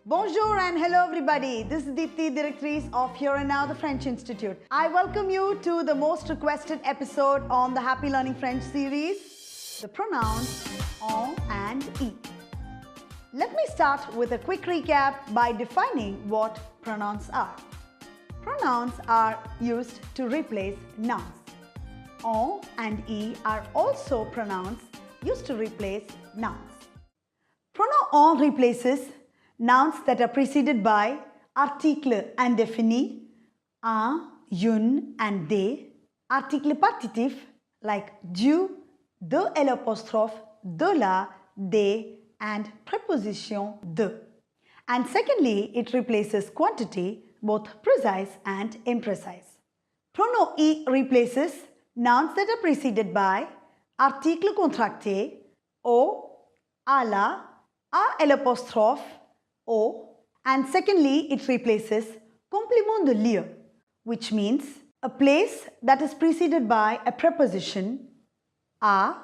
Bonjour and hello everybody. This is Deepthi, directrice of Here and Now the French Institute. I welcome you to the most requested episode on the Happy Learning French series, the pronouns en and e. Let me start with a quick recap by defining what pronouns are. Pronouns are used to replace nouns. En and e are also pronouns used to replace nouns. Pronom en replaces nouns that are preceded by article indéfini, un, une and des, article partitive like du, de l'apostrophe, de la, des and preposition de. And secondly, it replaces quantity, both precise and imprecise. Pronom e replaces nouns that are preceded by article contracté, au, à la, à l'apostrophe, au, and secondly, it replaces complément de lieu, which means a place that is preceded by a preposition à,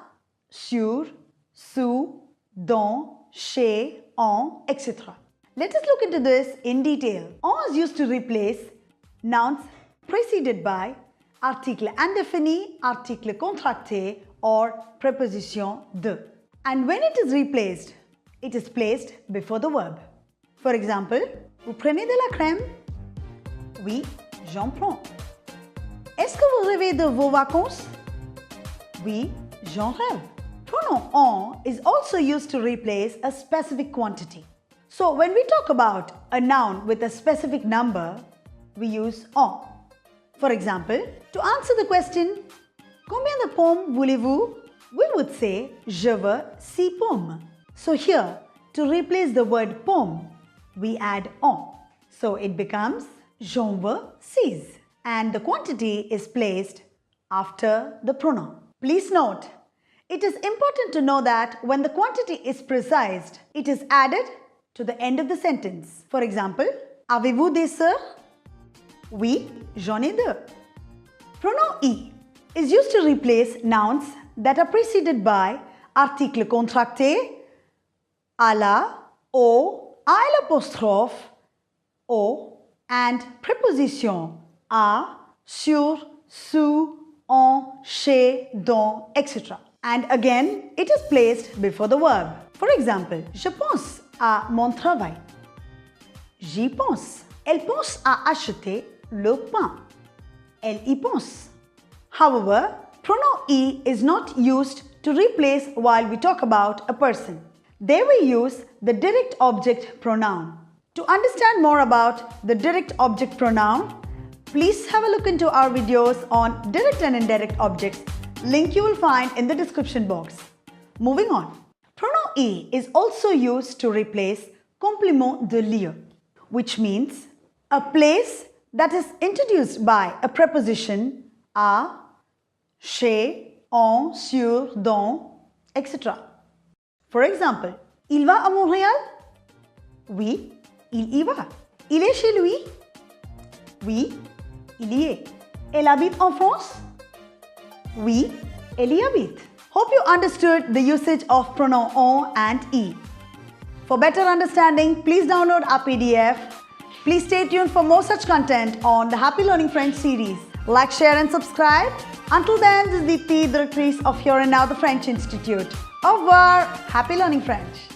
sur, sous, dans, chez, en, etc. Let us look into this in detail. En is used to replace nouns preceded by article indéfini, article contracté or preposition de. And when it is replaced, it is placed before the verb. For example, vous prenez de la crème? Oui, j'en prends. Est-ce que vous rêvez de vos vacances? Oui, j'en rêve. Pronom en is also used to replace a specific quantity. So when we talk about a noun with a specific number, we use en. For example, to answer the question, combien de pommes voulez-vous? We would say, je veux 6 pommes. So here, to replace the word pomme, we add en. So it becomes j'en veux 6. And the quantity is placed after the pronoun. Please note, it is important to know that when the quantity is precised, it is added to the end of the sentence. For example, avez-vous des sœurs? Oui, j'en ai deux. Pronom e is used to replace nouns that are preceded by article contracté, à la, au, à l'apostrophe, au, and preposition à, sur, sous, en, chez, dans, etc. And again, it is placed before the verb. For example, je pense à mon travail. J'y pense. Elle pense à acheter le pain. Elle y pense. However, pronom e is not used to replace while we talk about a person. There we use the direct object pronoun. To understand more about the direct object pronoun, please have a look into our videos on direct and indirect objects. Link you will find in the description box. Moving on. Pronom e is also used to replace complément de lieu, which means a place that is introduced by a preposition à, chez, en, sur, dans, etc. For example, il va à Montréal? Oui, il y va. Il est chez lui? Oui, il y est. Elle habite en France? Oui, elle y habite. Hope you understood the usage of pronom en and e. For better understanding, please download our PDF. Please stay tuned for more such content on the Happy Learning French series. Like, share and subscribe. Until then, this is Deepthi, directrice of Here and Now the French Institute. Au revoir. Happy learning French.